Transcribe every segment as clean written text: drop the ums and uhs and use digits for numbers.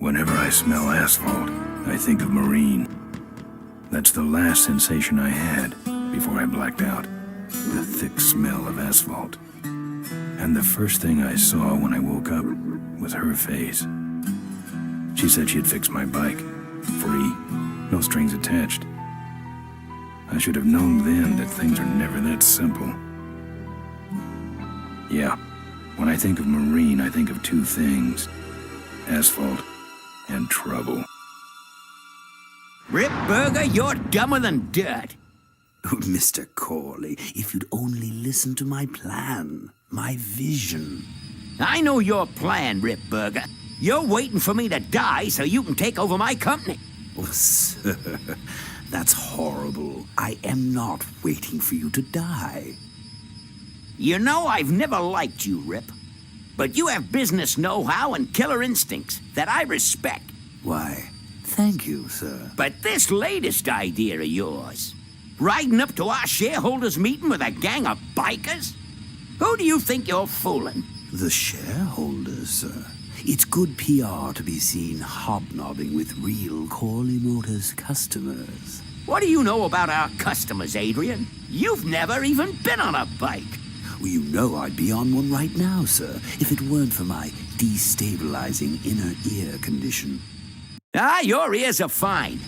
Whenever I smell asphalt, I think of marine. That's the last sensation I had before I blacked out. The thick smell of asphalt. And the first thing I saw when I woke up was her face. She said she'd fix my bike. Free. No strings attached. I should have known then that things are never that simple. Yeah, when I think of marine, I think of two things. Asphalt and trouble. Rip Burger, you're dumber than dirt. Oh, Mr. Corley, if you'd only listen to my plan, my vision. I know your plan, Rip Burger. You're waiting for me to die so you can take over my company. Oh, sir, that's horrible. I am not waiting for you to die. You know I've never liked you, Rip. But you have business know-how and killer instincts that I respect. Why, thank you, sir. But this latest idea of yours, riding up to our shareholders' meeting with a gang of bikers? Who do you think you're fooling? The shareholders, sir. It's good PR to be seen hobnobbing with real Corley Motors customers. What do you know about our customers, Adrian? You've never even been on a bike. Well, you know I'd be on one right now, sir, if it weren't for my destabilizing inner ear condition. Ah, your ears are fine.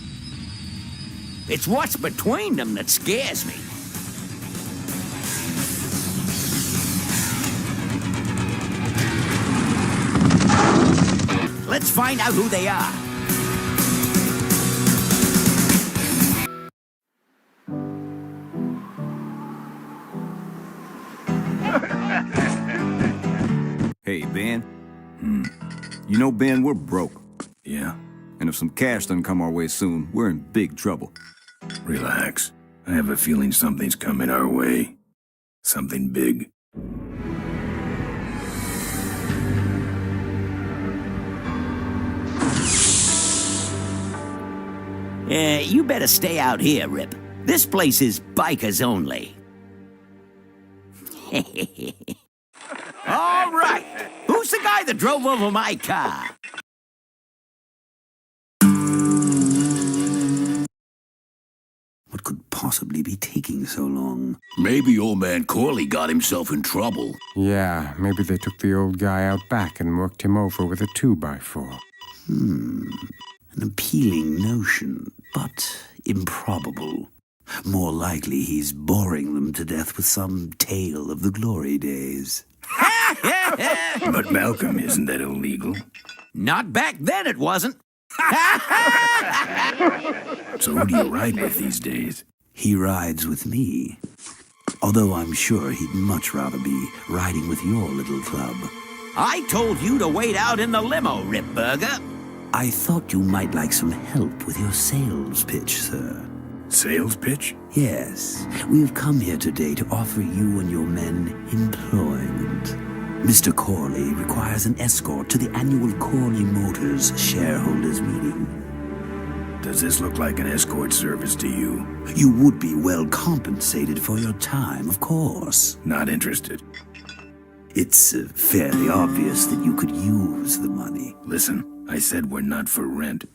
It's what's between them that scares me. Let's find out who they are. Hey, Ben. You know, Ben, we're broke. Yeah? And if some cash doesn't come our way soon, we're in big trouble. Relax. I have a feeling something's coming our way. Something big. You better stay out here, Rip. This place is bikers only. All right. Who's the guy that drove over my car? What could possibly be taking so long? Maybe old man Corley got himself in trouble. Yeah, maybe they took the old guy out back and worked him over with a 2x4. An appealing notion, but improbable. More likely he's boring them to death with some tale of the glory days. But Malcolm, isn't that illegal? Not back then, it wasn't. So who do you ride with these days? He rides with me. Although I'm sure he'd much rather be riding with your little club. I told you to wait out in the limo, Rip Burger. I thought you might like some help with your sales pitch, sir. Sales pitch? Yes, we have come here today to offer you and your men employment. Mr. Corley requires an escort to the annual Corley Motors shareholders meeting. Does this look like an escort service to you? You would be well compensated for your time, of course. Not interested. It's fairly obvious that you could use the money. Listen, I said we're not for rent.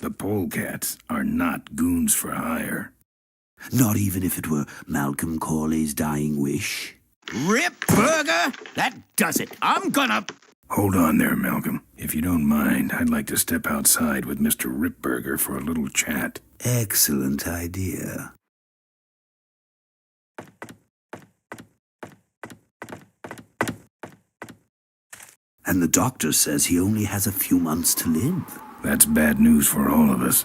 The polecats are not goons for hire. Not even if it were Malcolm Corley's dying wish? Rip Burger? That does it. I'm gonna... Hold on there, Malcolm. If you don't mind, I'd like to step outside with Mr. Ripburger for a little chat. Excellent idea. And the doctor says he only has a few months to live. That's bad news for all of us.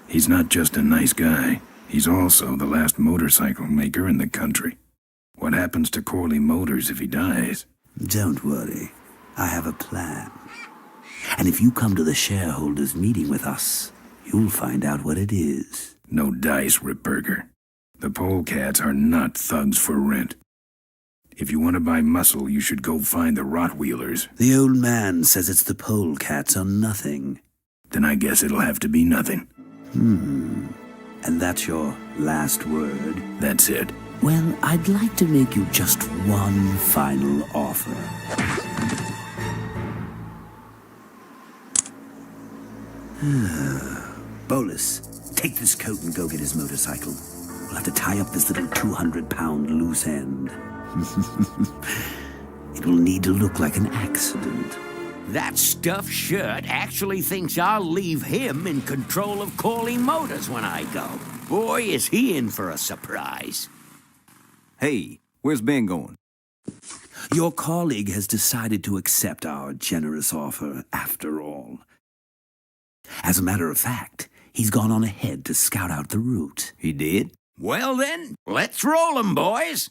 He's not just a nice guy. He's also the last motorcycle maker in the country. What happens to Corley Motors if he dies? Don't worry. I have a plan. And if you come to the shareholders' meeting with us, you'll find out what it is. No dice, Ripburger. The polecats are not thugs for rent. If you want to buy muscle, you should go find the Rottweilers. The old man says it's the polecats or nothing. Then I guess it'll have to be nothing. And that's your last word? That's it. Well, I'd like to make you just one final offer. Bolus, take this coat and go get his motorcycle. We'll have to tie up this little 200-pound loose end. It will need to look like an accident. That stuffed shirt actually thinks I'll leave him in control of Corley Motors when I go. Boy, is he in for a surprise. Hey, where's Ben going? Your colleague has decided to accept our generous offer after all. As a matter of fact, he's gone on ahead to scout out the route. He did? Well then, let's roll 'em, boys.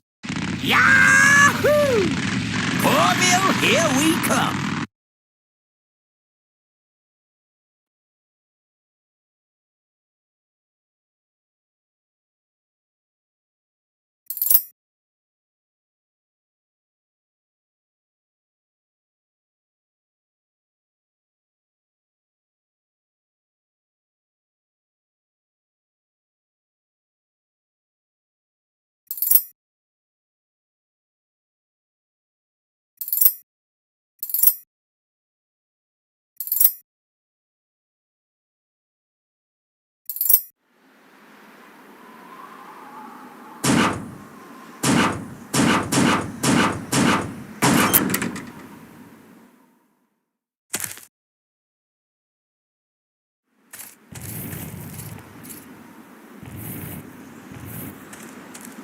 Yahoo! Corville, here we come.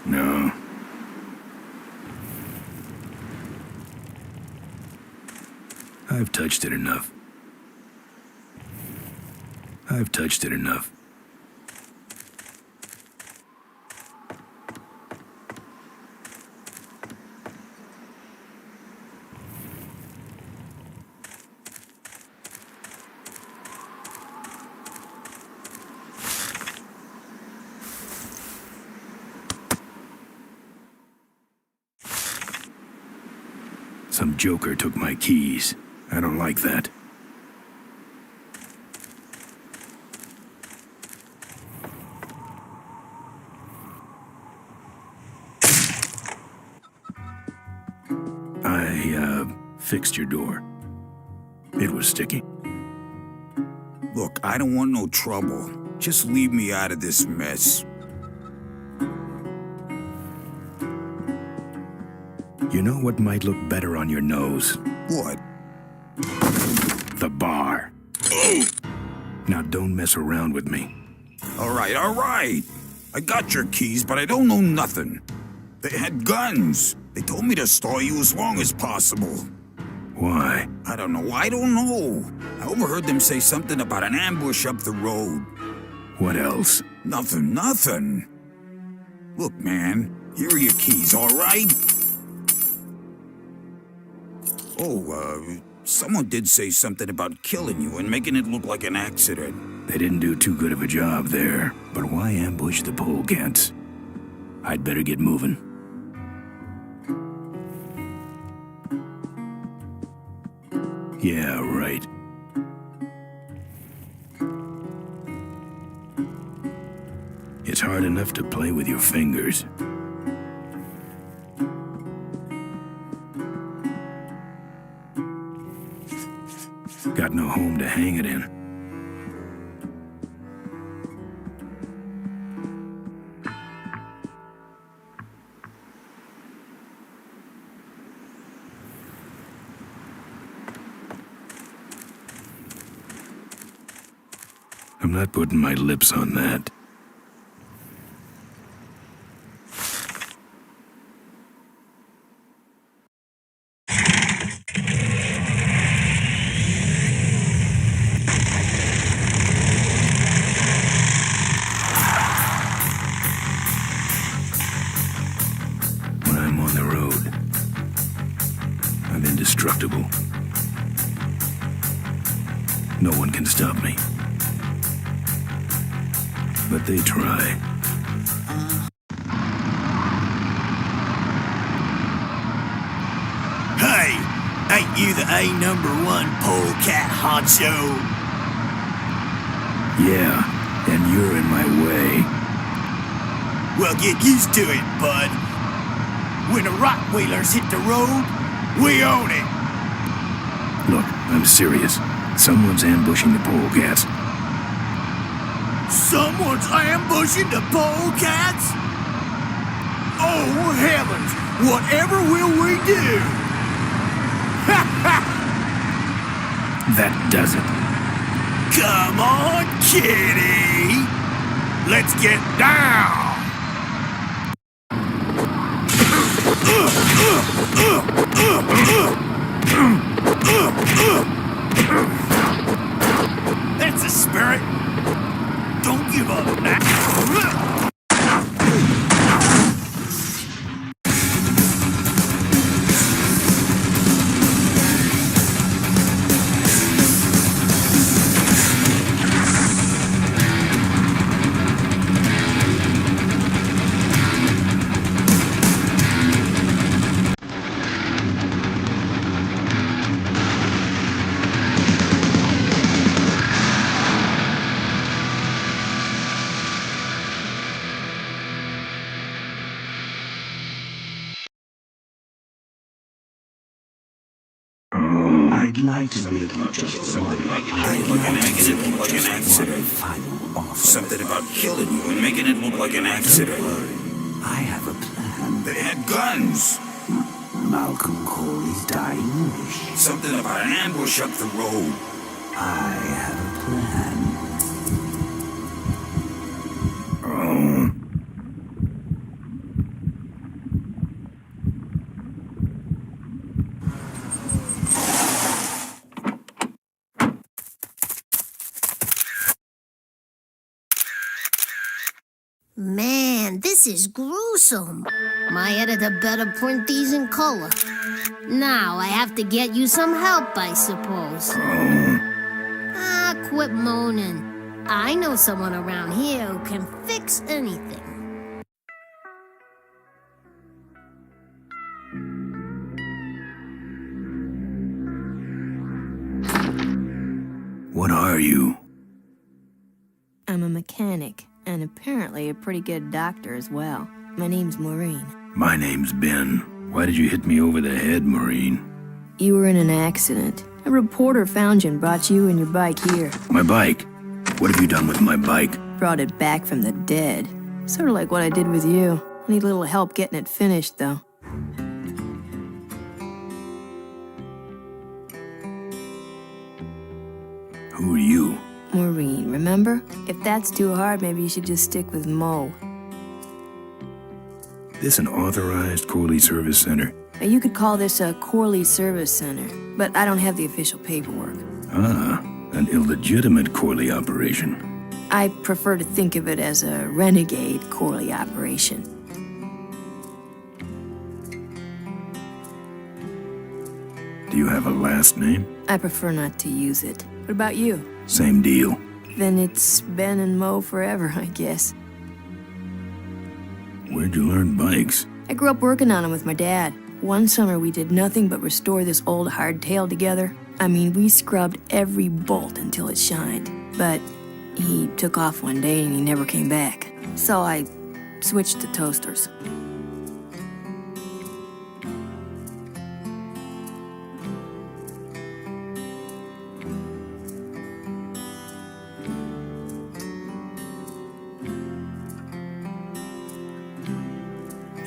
No. I've touched it enough. I've touched it enough. Some joker took my keys. I don't like that. I fixed your door. It was sticky. Look, I don't want no trouble. Just leave me out of this mess. You know what might look better on your nose? What? The bar. Now don't mess around with me. All right. I got your keys, but I don't know nothing. They had guns. They told me to stall you as long as possible. Why? I don't know. I overheard them say something about an ambush up the road. What else? Nothing. Look, man, here are your keys, all right? Oh, someone did say something about killing you and making it look like an accident. They didn't do too good of a job there. But why ambush the polecats? I'd better get moving. Yeah, right. It's hard enough to play with your fingers. Got no home to hang it in. I'm not putting my lips on that. When I'm on the road, I'm indestructible. No one can stop me. But they try. Hey, ain't you the A#1 polecat honcho? Yeah, and you're in my way. Well, get used to it, bud. When the Rottweilers hit the road, we own it. Look, I'm serious. Someone's ambushing the polecats. Someone's ambushing the polecats? Oh, heavens! Whatever will we do? That does it. Come on, kitty! Let's get down! That's the spirit! Don't give up now! I'd like to make you just one. I'd like to make it look like an accident. Final offer. Something about killing you and making it look like an accident. I have a plan. They had guns. Malcolm Corley's dying wish. Something about an ambush up the road. I have a plan. Man, this is gruesome. My editor better print these in color. Now I have to get you some help, I suppose. Quit moaning. I know someone around here who can fix anything. What are you? I'm a mechanic, and apparently a pretty good doctor as well. My name's Maureen. My name's Ben. Why did you hit me over the head, Maureen? You were in an accident. A reporter found you and brought you and your bike here. My bike? What have you done with my bike? Brought it back from the dead. Sort of like what I did with you. I need a little help getting it finished, though. Who are you? Maureen, remember? If that's too hard, maybe you should just stick with Mo. This an authorized Corley Service Center? Now, you could call this a Corley Service Center, but I don't have the official paperwork. Ah, an illegitimate Corley operation. I prefer to think of it as a renegade Corley operation. Do you have a last name? I prefer not to use it. What about you? Same deal. Then it's Ben and Mo forever, I guess. Where'd you learn bikes? I grew up working on them with my dad. One summer we did nothing but restore this old hardtail together. I mean, we scrubbed every bolt until it shined. But he took off one day and he never came back. So I switched to toasters.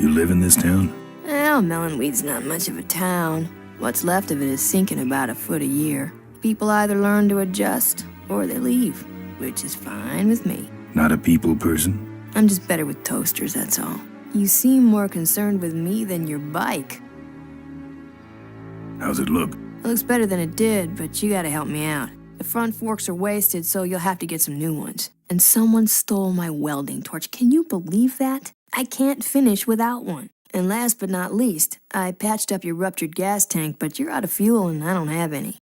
You live in this town? Well, Melonweed's not much of a town. What's left of it is sinking about a foot a year. People either learn to adjust or they leave, which is fine with me. Not a people person? I'm just better with toasters, that's all. You seem more concerned with me than your bike. How's it look? It looks better than it did, but you gotta help me out. The front forks are wasted, so you'll have to get some new ones. And someone stole my welding torch. Can you believe that? I can't finish without one. And last but not least, I patched up your ruptured gas tank, but you're out of fuel and I don't have any.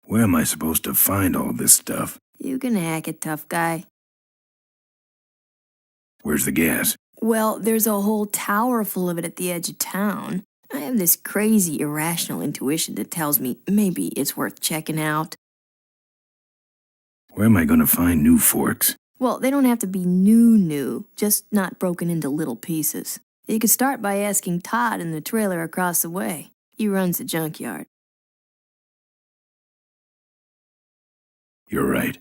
Where am I supposed to find all this stuff? You can hack it, tough guy. Where's the gas? Well, there's a whole tower full of it at the edge of town. I have this crazy, irrational intuition that tells me maybe it's worth checking out. Where am I going to find new forks? Well, they don't have to be new, just not broken into little pieces. You could start by asking Todd in the trailer across the way. He runs the junkyard. You're right.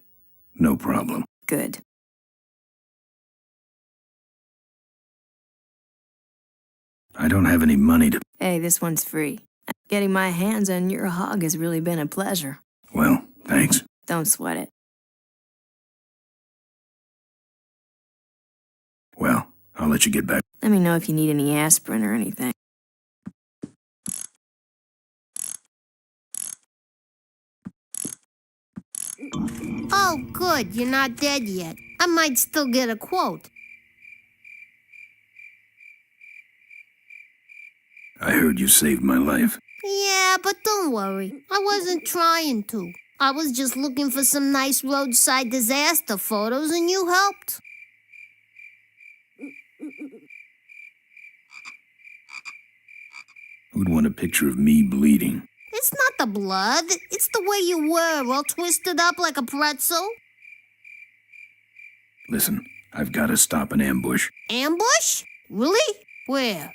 No problem. Good. I don't have any money to... Hey, this one's free. Getting my hands on your hog has really been a pleasure. Well, thanks. Don't sweat it. Well, I'll let you get back. Let me know if you need any aspirin or anything. Oh, good, you're not dead yet. I might still get a quote. I heard you saved my life. Yeah, but don't worry. I wasn't trying to. I was just looking for some nice roadside disaster photos, and you helped. Who'd want a picture of me bleeding? It's not the blood. It's the way you were, all twisted up like a pretzel. Listen, I've got to stop an ambush. Ambush? Really? Where?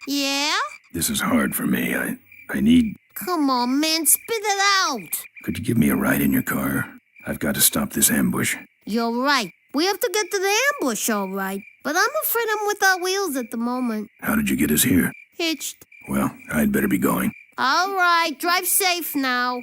Yeah? This is hard for me. I need... Come on, man, spit it out. Could you give me a ride in your car? I've got to stop this ambush. You're right. We have to get to the ambush, all right. But I'm afraid I'm without wheels at the moment. How did you get us here? Hitched. Well, I'd better be going. All right, drive safe now.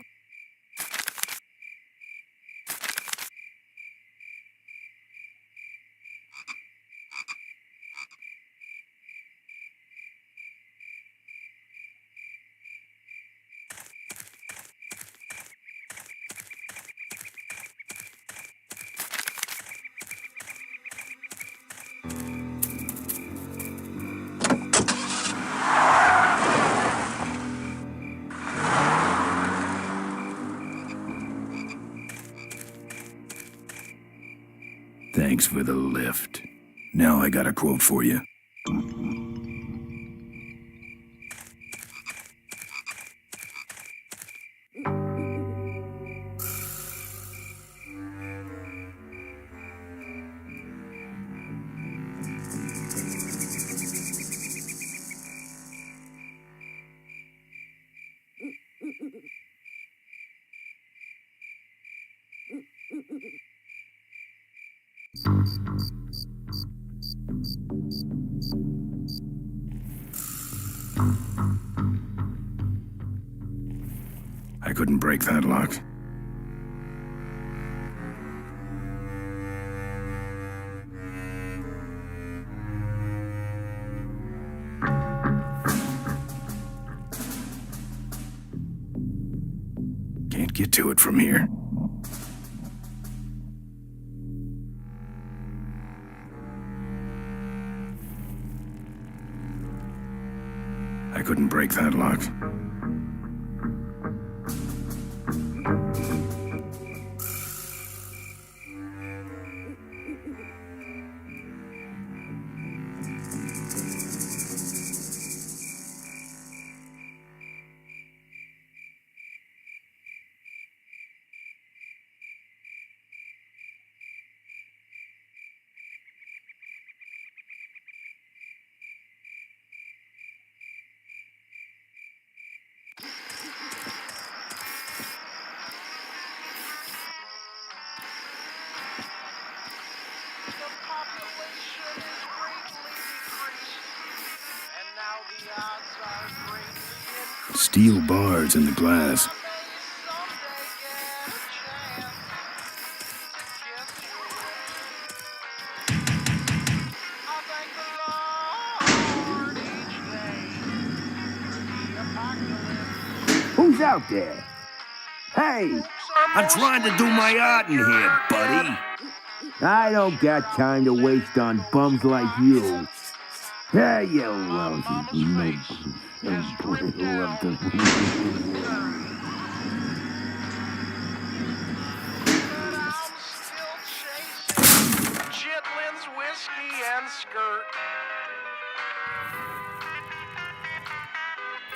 Thanks for the lift. Now I got a quote for you. I couldn't break that lock. Can't get to it from here. I couldn't break that lock. Steel bars in the glass. Who's out there? Hey! I'm trying to do my art in here, buddy. I don't got time to waste on bums like you. Hey, you lousy Chitlin's whiskey and skirt.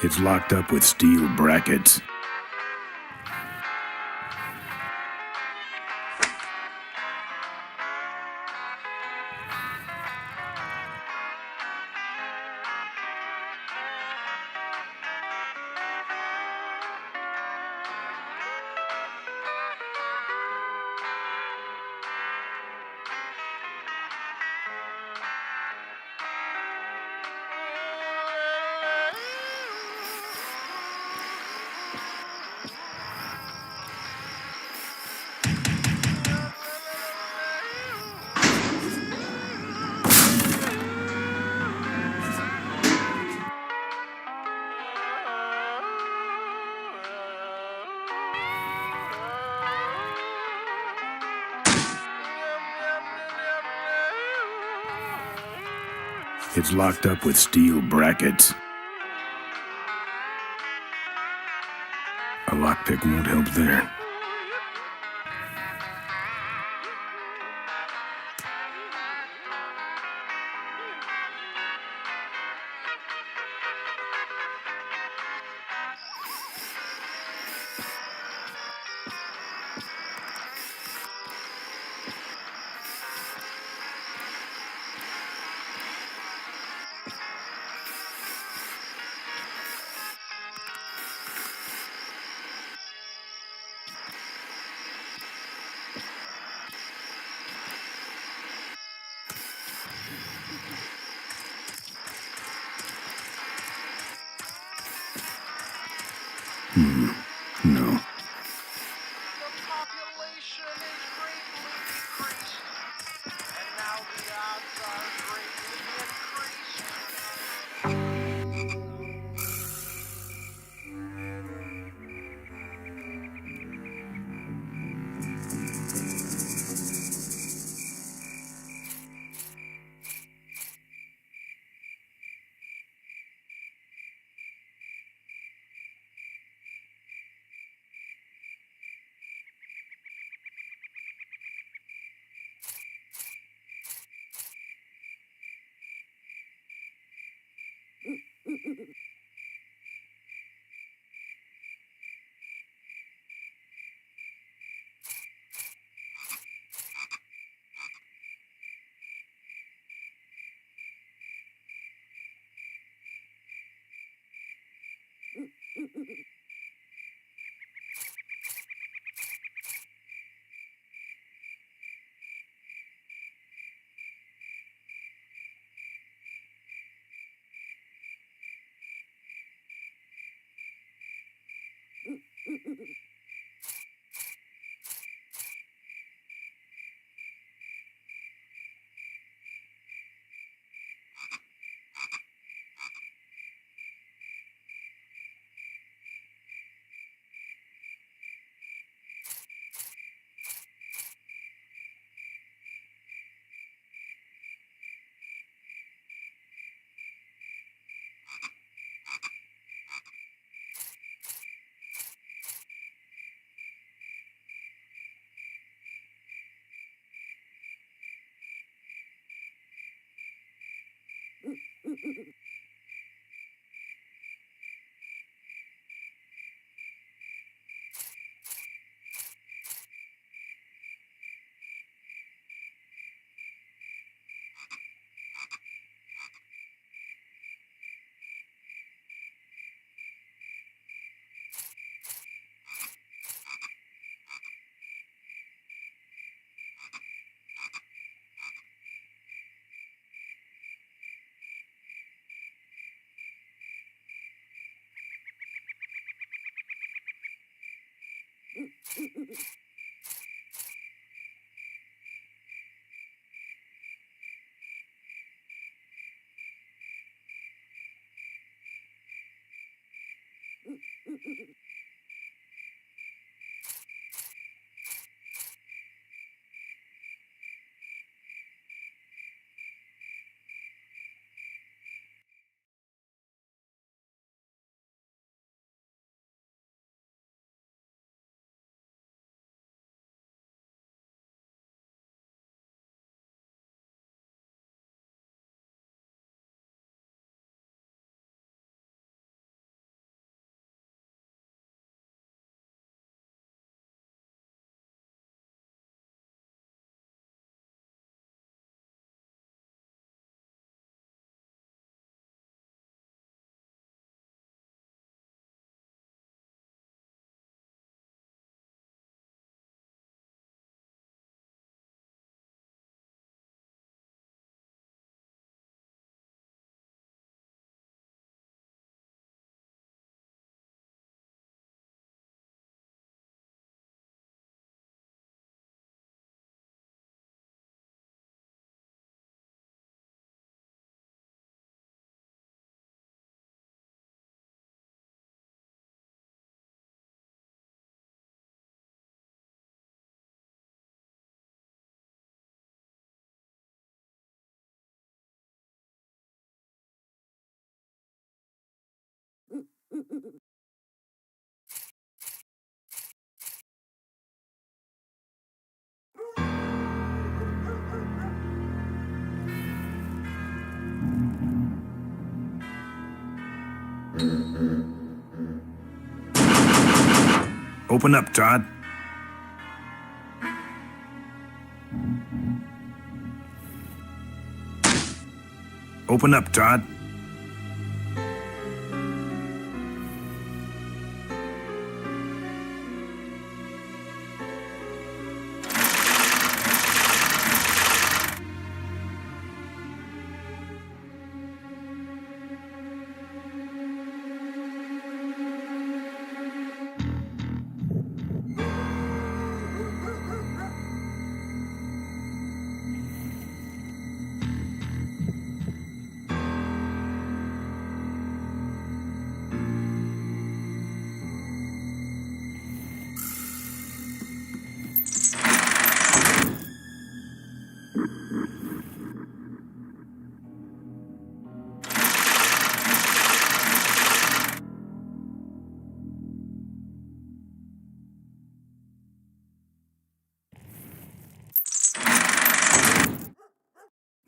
It's locked up with steel brackets. It's locked up with steel brackets. A lockpick won't help there. No. The population is greatly decreased, and now the odds are greatly increased. Open up, Todd. Open up, Todd.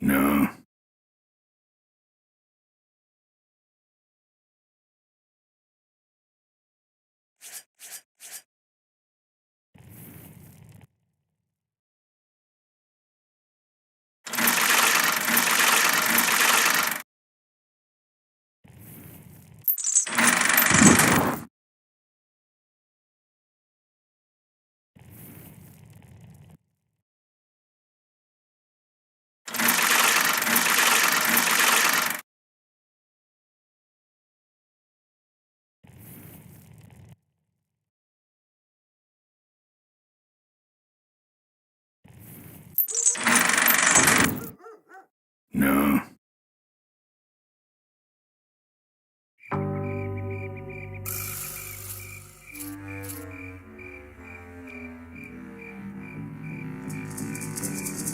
No. No.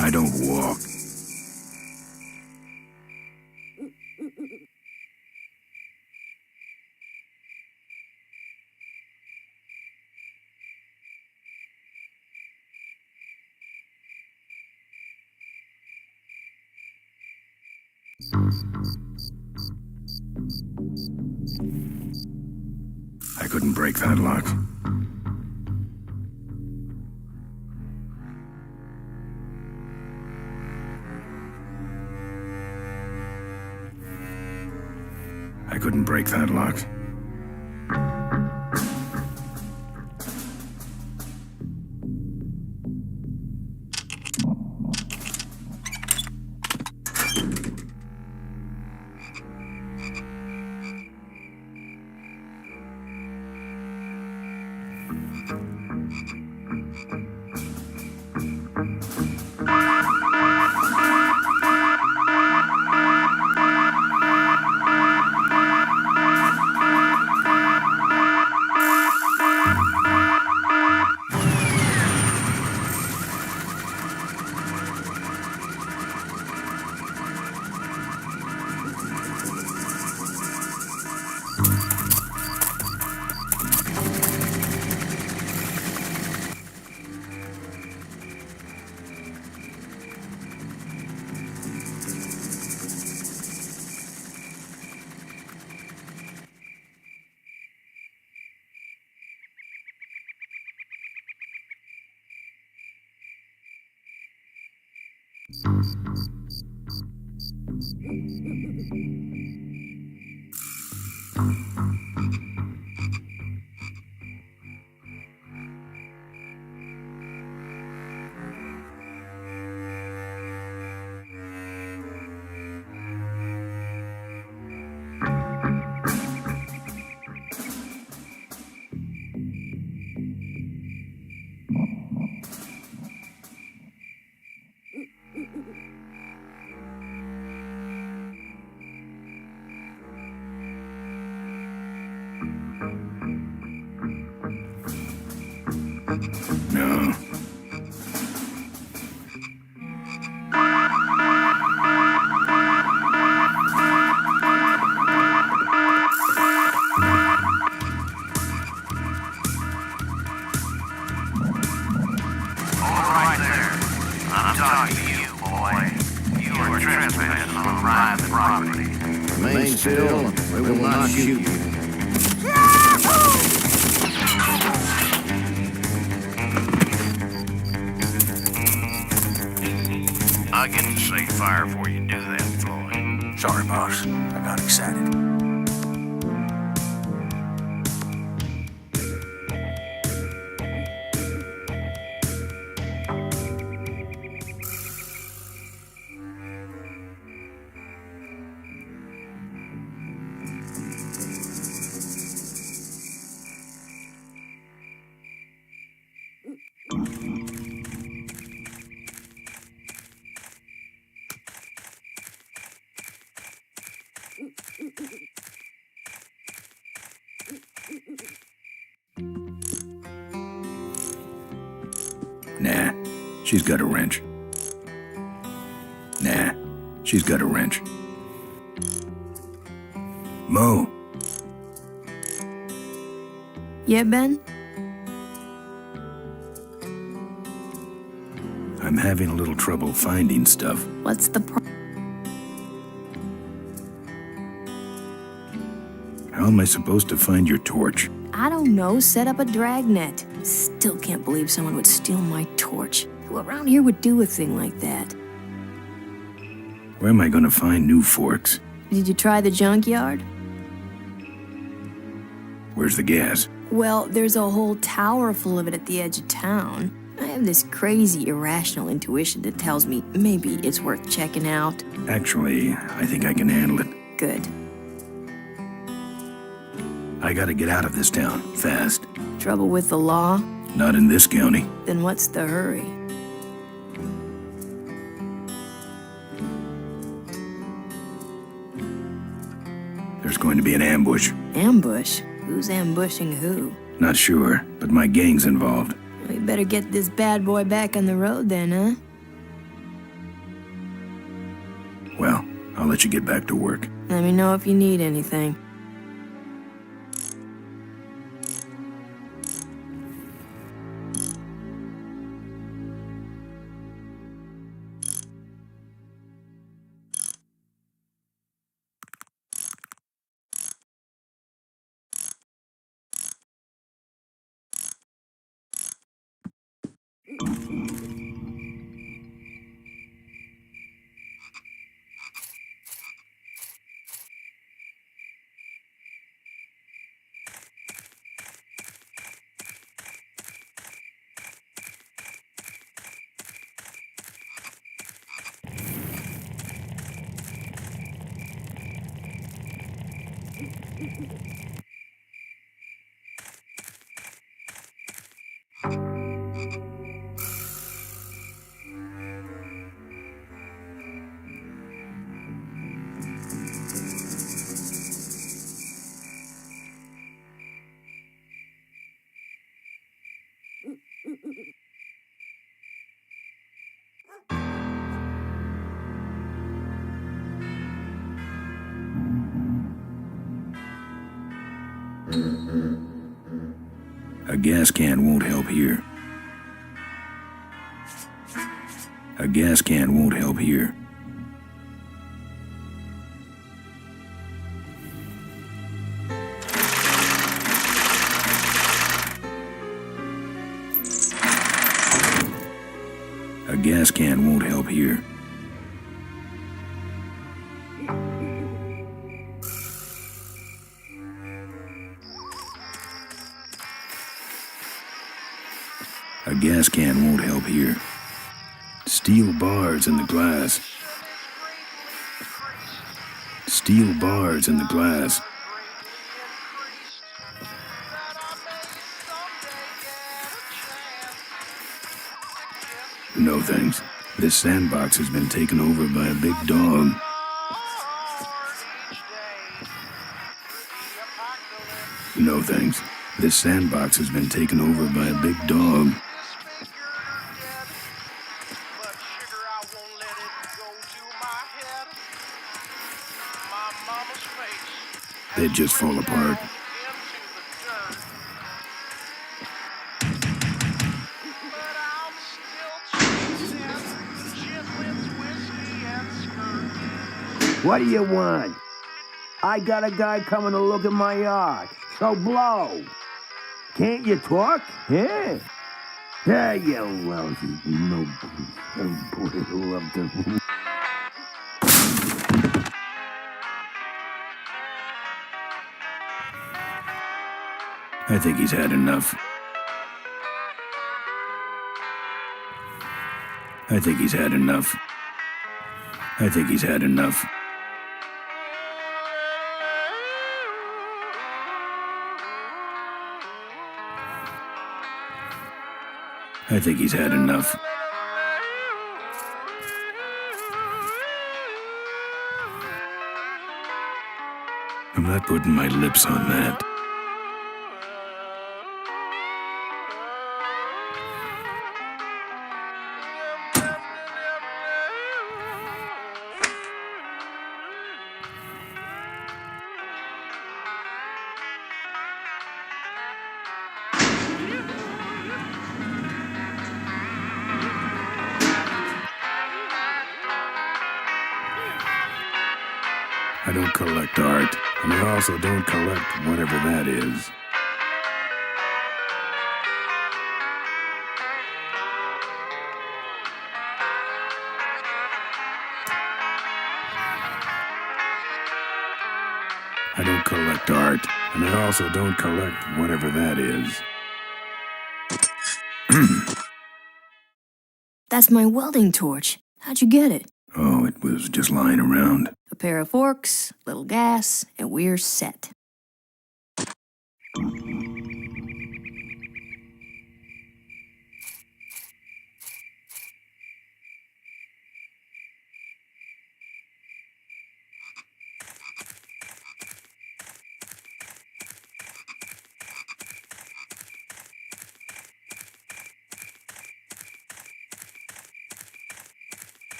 I don't walk. I couldn't break that lock. I couldn't break that lock. No. Right there. I'm talking to you, boy. You are trespassing on private property. Remain still, and we will not shoot you. fire before you do that, Floyd. Sorry, boss. I got excited. Nah, she's got a wrench. Nah, she's got a wrench. Mo, Yeah, Ben? I'm having a little trouble finding stuff. What's the problem? How am I supposed to find your torch? I don't know, set up a dragnet. Still can't believe someone would steal my torch. Who around here would do a thing like that? Where am I gonna find new forks? Did you try the junkyard? Where's the gas? Well, there's a whole tower full of it at the edge of town. I have this crazy, irrational intuition that tells me maybe it's worth checking out. Actually, I think I can handle it. Good. I gotta get out of this town, fast. Trouble with the law? Not in this county. Then what's the hurry? There's going to be an ambush. Ambush? Who's ambushing who? Not sure, but my gang's involved. We better get this bad boy back on the road then, huh? Well, I'll let you get back to work. Let me know if you need anything. A gas can won't help here. A gas can won't help here. A gas can won't help here. A gas can won't help here. Steel bars in the glass. Steel bars in the glass. No thanks. This sandbox has been taken over by a big dog. No thanks. This sandbox has been taken over by a big dog. They'd just fall apart. What do you want? I got a guy coming to look at my yard. So blow. Can't you talk? Yeah. Yeah, you lousy. No, boy, love to. I think he's had enough. I think he's had enough. I think he's had enough. I think he's had enough. I'm not putting my lips on that. I don't collect art, and I also don't collect whatever that is. I don't collect art, and I also don't collect whatever that is. That's my welding torch. How'd you get it? Oh, it was just lying around. A pair of forks, little gas, and we're set.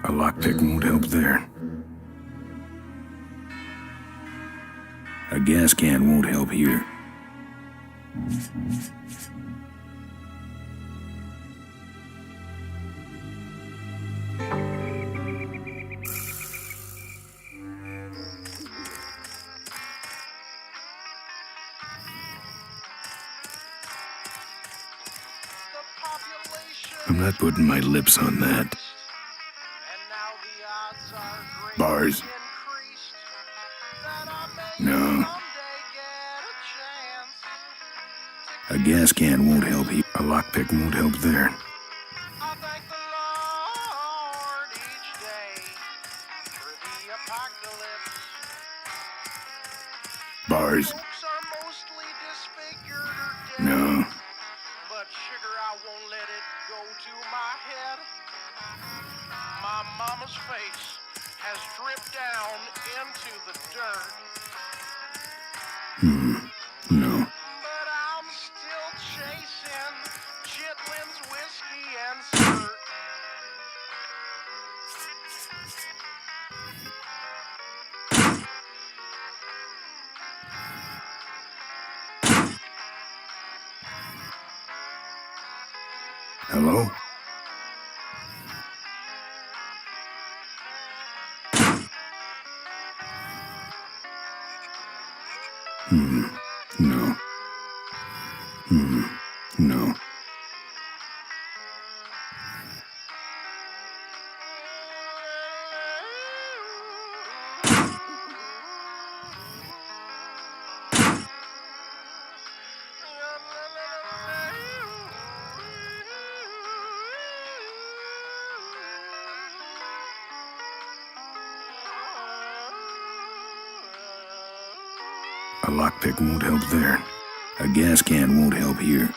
A lockpick won't help there. A gas can won't help here. I'm not putting my lips on that. Bars. No. A gas can won't help here. A lockpick won't help there. Bars. No. But sugar, I won't let it go to my head. My mama's face has dripped down into the dirt. No. But I'm still chasing Chitlin's whiskey and skirt. Hello? No. No. A lockpick won't help there. A gas can won't help here.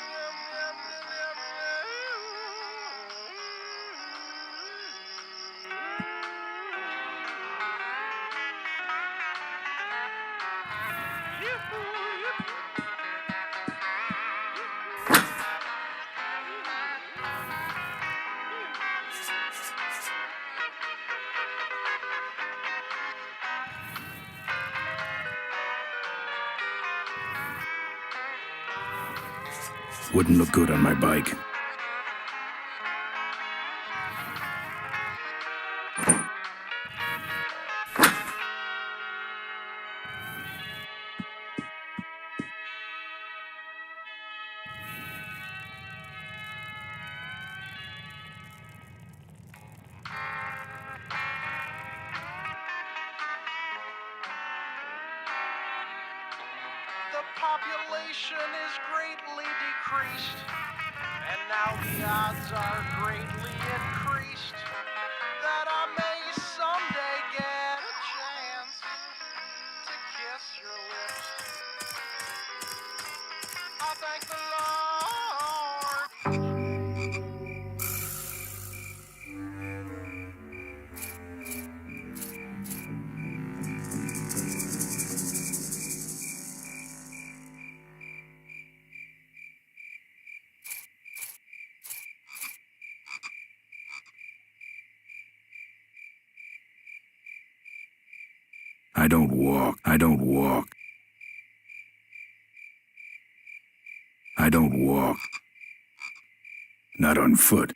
Wouldn't look good on my bike. The population is greatly decreased, and now the odds are greatly increased that I may someday get a chance to kiss your lips. I thank the Lord. I don't walk. I don't walk. I don't walk. Not on foot.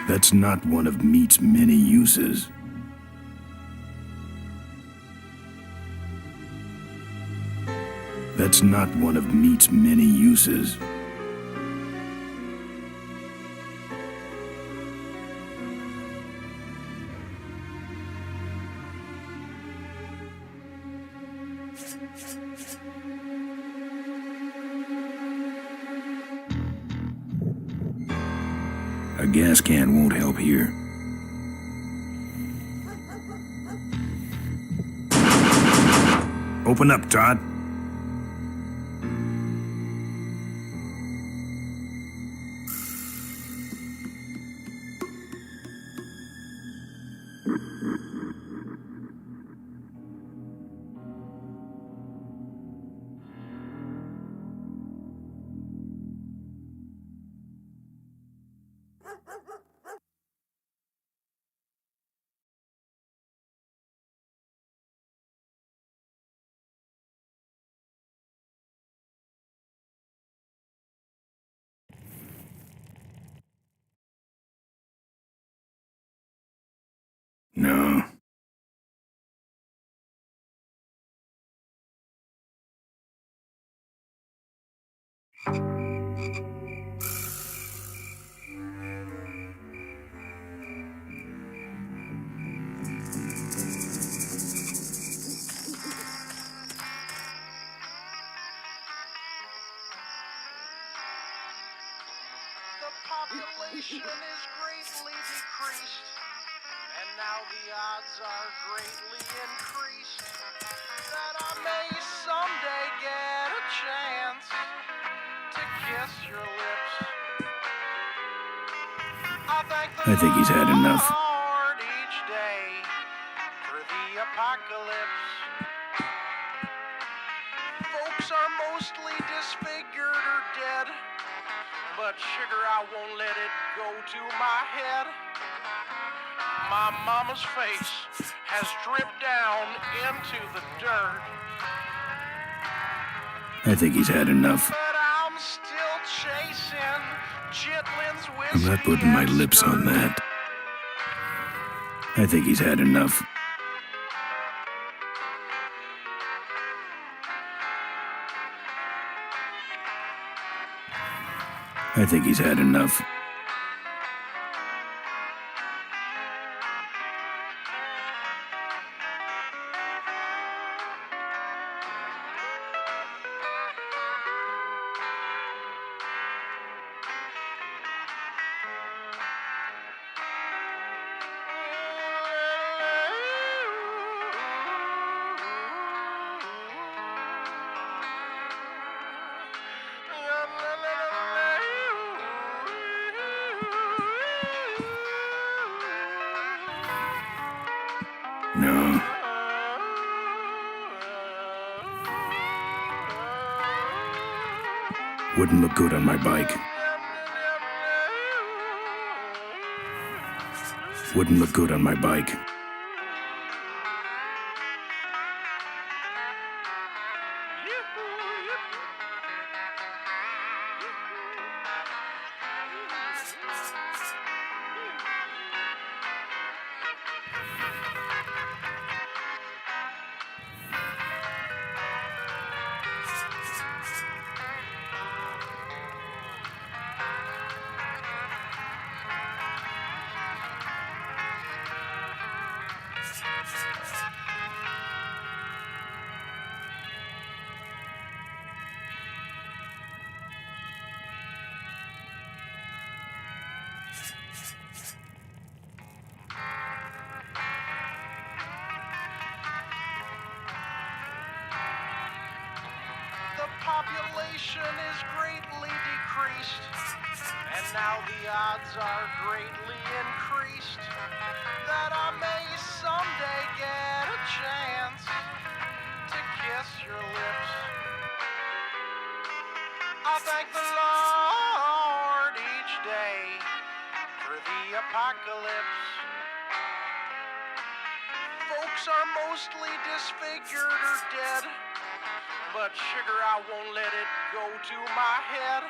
That's not one of meat's many uses. That's not one of meat's many uses. A gas can won't help here. Open up, Todd. No. The population is greatly decreased, and now the odds are greatly increased that I may someday get a chance to kiss your lips. I thank the I think he's had enough. Lord each day through the apocalypse. Folks are mostly disfigured or dead, but sugar, I won't let it go to my head. My mama's face has dripped down into the dirt. I think he's had enough. But I'm still chasing Chitlin's I'm whiskey not putting my and lips on skirt. that. I think he's had enough. I think he's had enough. No. Wouldn't look good on my bike. Wouldn't look good on my bike. The population is greatly decreased, and now the odds are greatly increased that I may someday get a chance to kiss your lips. I thank the Lord each day for the apocalypse. Folks are mostly disfigured or dead, but sugar, I won't let it go to my head.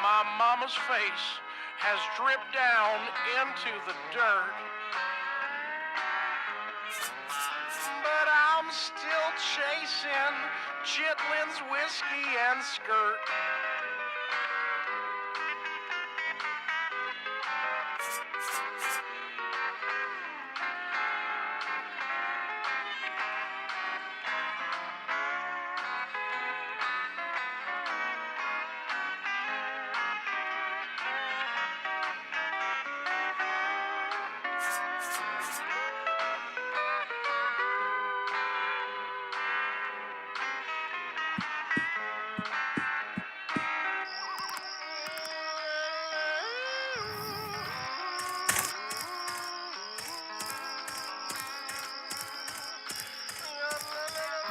My mama's face has dripped down into the dirt. But I'm still chasing Chitlin's whiskey and skirt.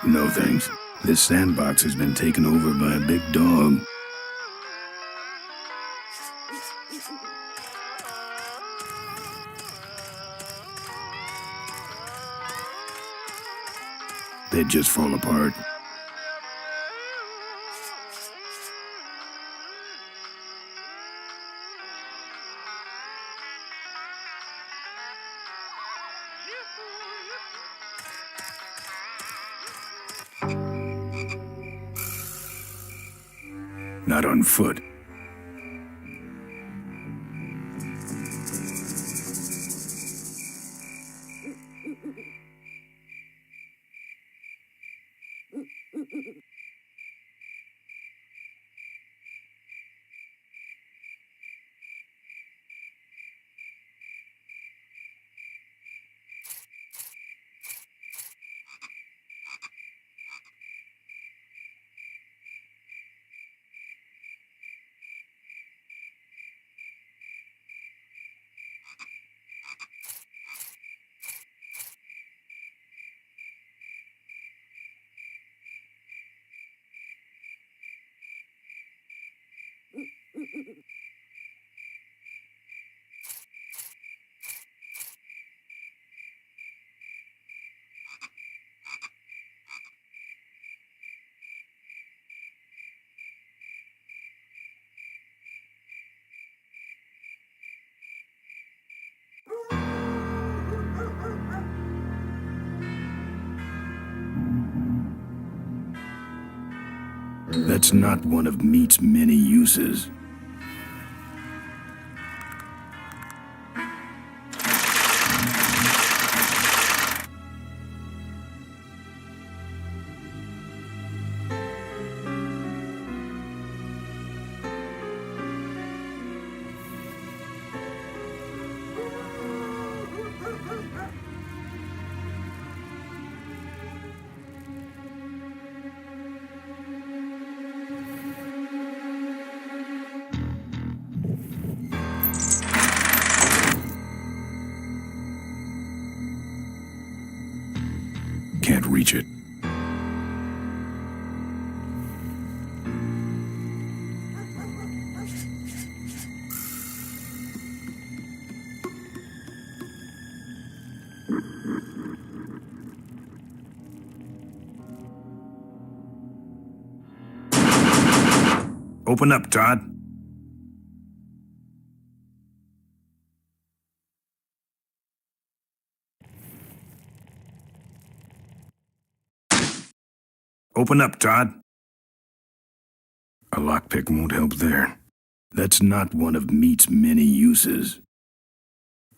No thanks. This sandbox has been taken over by a big dog. They'd just fall apart. Not on foot. That's not one of meat's many uses. Can't reach it. Open up, Todd. Open up, Todd. A lockpick won't help there. That's not one of meat's many uses.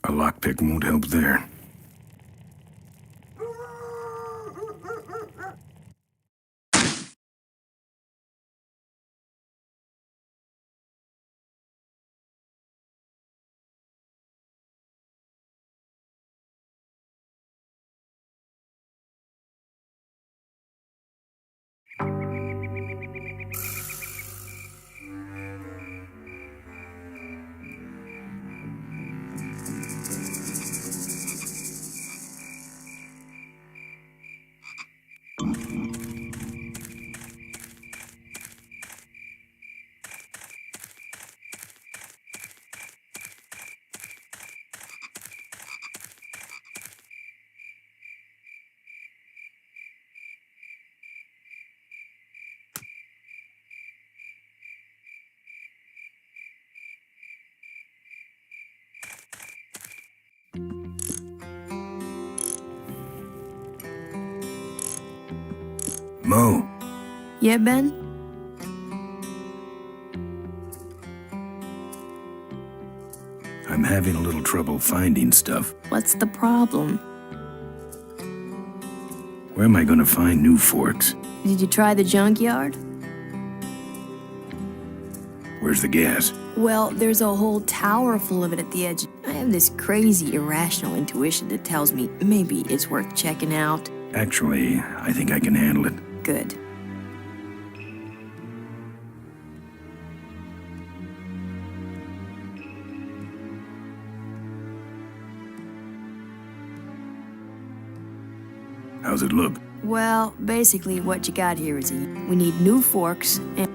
A lockpick won't help there. Mo. Yeah, Ben? I'm having a little trouble finding stuff. What's the problem? Where am I gonna find new forks? Did you try the junkyard? Where's the gas? Well, there's a whole tower full of it at the edge. I have this crazy, irrational intuition that tells me maybe it's worth checking out. Actually, I think I can handle it. Good. How's it look? Well, basically what you got here is we need new forks and